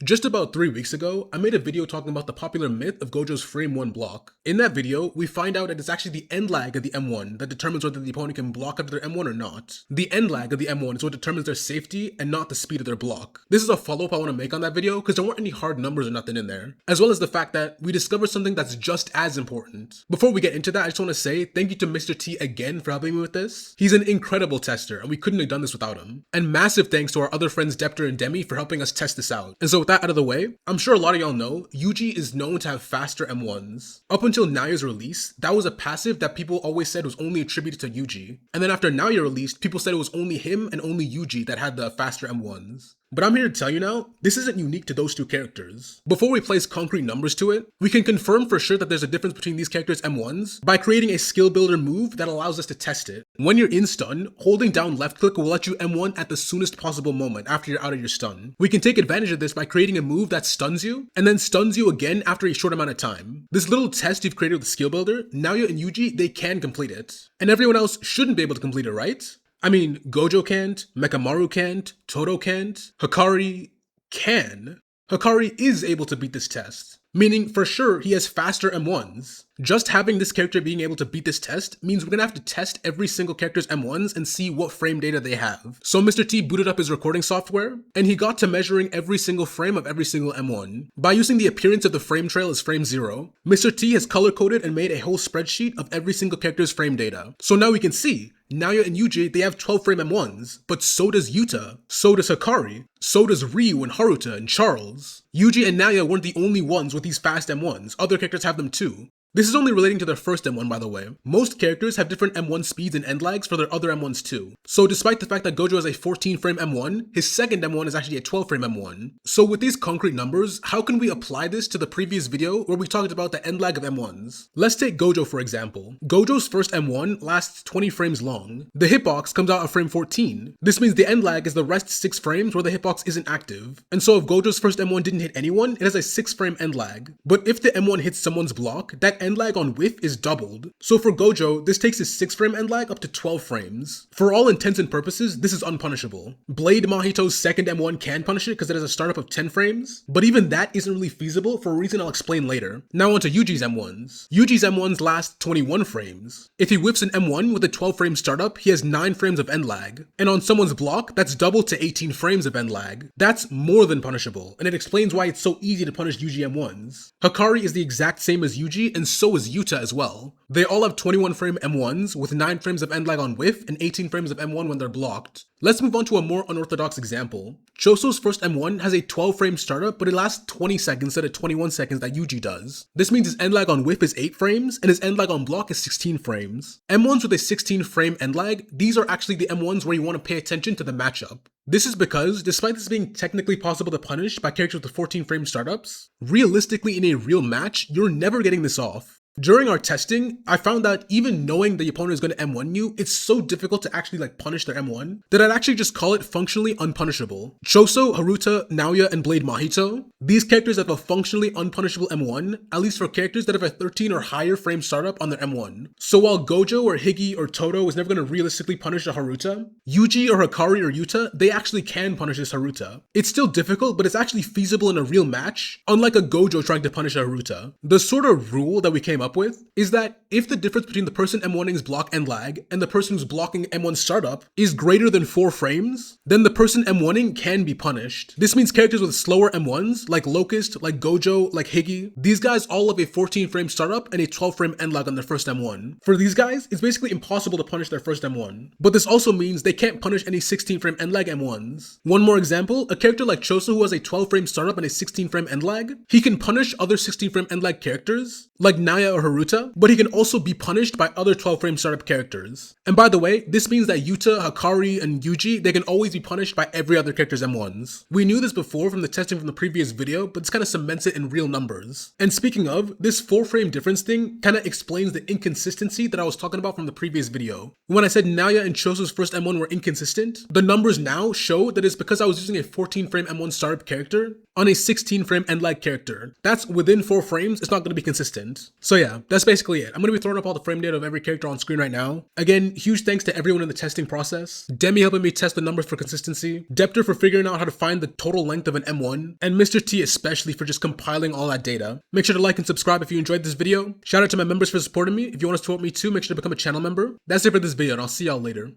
Just about 3 weeks ago, I made a video talking about the popular myth of Gojo's frame 1 block. In that video, we find out that it's actually the end lag of the M1 that determines whether the opponent can block out of their M1 or not. The end lag of the M1 is what determines their safety and not the speed of their block. This is a follow-up I want to make on that video because there weren't any hard numbers or nothing in there, as well as the fact that we discovered something that's just as important. Before we get into that, I just want to say thank you to Mr. T again for helping me with this. He's an incredible tester and we couldn't have done this without him. And massive thanks to our other friends Depter and Demi for helping us test this out. And so with that out of the way, I'm sure a lot of y'all know, Yuji is known to have faster M1s. Up until Naoya's release, that was a passive that people always said was only attributed to Yuji. And then after Naoya released, people said it was only him and only Yuji that had the faster M1s. But I'm here to tell you now, this isn't unique to those two characters. Before we place concrete numbers to it, we can confirm for sure that there's a difference between these characters' M1s by creating a skill builder move that allows us to test it. When you're in stun, holding down left click will let you M1 at the soonest possible moment after you're out of your stun. We can take advantage of this by creating a move that stuns you, and then stuns you again after a short amount of time. This little test you've created with the skill builder, Naoya and Yuji, they can complete it. And everyone else shouldn't be able to complete it, right? I mean, Gojo can't, Mekamaru can't, Todo can't, Hikari can. Hikari is able to beat this test, meaning for sure he has faster M1s. Just having this character being able to beat this test means we're gonna have to test every single character's M1s and see what frame data they have. So Mr. T booted up his recording software, and he got to measuring every single frame of every single M1. By using the appearance of the frame trail as frame 0, Mr. T has color-coded and made a whole spreadsheet of every single character's frame data. So now we can see, Naoya and Yuji, they have 12 frame M1s, but so does Yuta, so does Hikari, so does Ryu and Haruta and Charles. Yuji and Naoya weren't the only ones with these fast M1s, other characters have them too. This is only relating to their first M1, by the way. Most characters have different M1 speeds and end lags for their other M1s too. So despite the fact that Gojo has a 14 frame M1, his second M1 is actually a 12 frame M1. So with these concrete numbers, how can we apply this to the previous video where we talked about the end lag of M1s? Let's take Gojo for example. Gojo's first M1 lasts 20 frames long. The hitbox comes out at frame 14. This means the end lag is the rest 6 frames where the hitbox isn't active. And so if Gojo's first M1 didn't hit anyone, it has a 6 frame end lag. But if the M1 hits someone's block, that end lag on whiff is doubled. So for Gojo, this takes his 6 frame end lag up to 12 frames. For all intents and purposes, this is unpunishable. Blade Mahito's second M1 can punish it because it has a startup of 10 frames, but even that isn't really feasible for a reason I'll explain later. Now onto Yuji's M1s. Yuji's M1s last 21 frames. If he whiffs an M1 with a 12 frame startup, he has 9 frames of end lag. And on someone's block, that's double to 18 frames of end lag. That's more than punishable, and it explains why it's so easy to punish Yuji M1s. Hikari is the exact same as Yuji, and so is Yuta as well. They all have 21 frame M1s with 9 frames of end lag on whiff and 18 frames of M1 when they're blocked. Let's move on to a more unorthodox example. Choso's first M1 has a 12 frame startup, but it lasts 20 seconds instead of 21 seconds that Yuji does. This means his end lag on whiff is 8 frames and his end lag on block is 16 frames. M1s with a 16 frame end lag, these are actually the M1s where you want to pay attention to the matchup. This is because, despite this being technically possible to punish by characters with 14 frame startups, realistically in a real match, you're never getting this off. During our testing, I found that even knowing the opponent is going to M1 you, it's so difficult to actually punish their M1 that I'd actually just call it functionally unpunishable. Choso, Haruta, Naoya, and Blade Mahito, these characters have a functionally unpunishable M1, at least for characters that have a 13 or higher frame startup on their M1. So while Gojo or Higi or Todo is never going to realistically punish a Haruta, Yuji or Hikari or Yuta, they actually can punish this Haruta. It's still difficult, but it's actually feasible in a real match, unlike a Gojo trying to punish a Haruta. The sort of rule that we came up with is that if the difference between the person M1ing's block end lag and the person who's blocking M1 startup is greater than 4 frames, then the person M1ing can be punished. This means characters with slower M1s, like Locust, like Gojo, like Higi, these guys all have a 14 frame startup and a 12 frame end lag on their first M1. For these guys, it's basically impossible to punish their first M1. But this also means they can't punish any 16 frame end lag M1s. One more example, a character like Choso who has a 12 frame startup and a 16 frame end lag, he can punish other 16 frame end lag characters, like Naoya or Haruta, but he can also be punished by other 12 frame startup characters. And by the way, this means that Yuta, Hikari, and Yuji, they can always be punished by every other character's M1s. We knew this before from the testing from the previous video, but this kind of cements it in real numbers. And speaking of, this 4 frame difference thing kind of explains the inconsistency that I was talking about from the previous video. When I said Naoya and Choso's first M1 were inconsistent, the numbers now show that it's because I was using a 14 frame M1 startup character on a 16 frame end lag character. That's within 4 frames, it's not going to be consistent. So yeah, yeah, that's basically it. I'm going to be throwing up all the frame data of every character on screen right now. Again, huge thanks to everyone in the testing process. Demi helping me test the numbers for consistency. Depter for figuring out how to find the total length of an M1. And Mr. T especially for just compiling all that data. Make sure to like and subscribe if you enjoyed this video. Shout out to my members for supporting me. If you want to support me too, make sure to become a channel member. That's it for this video, and I'll see y'all later.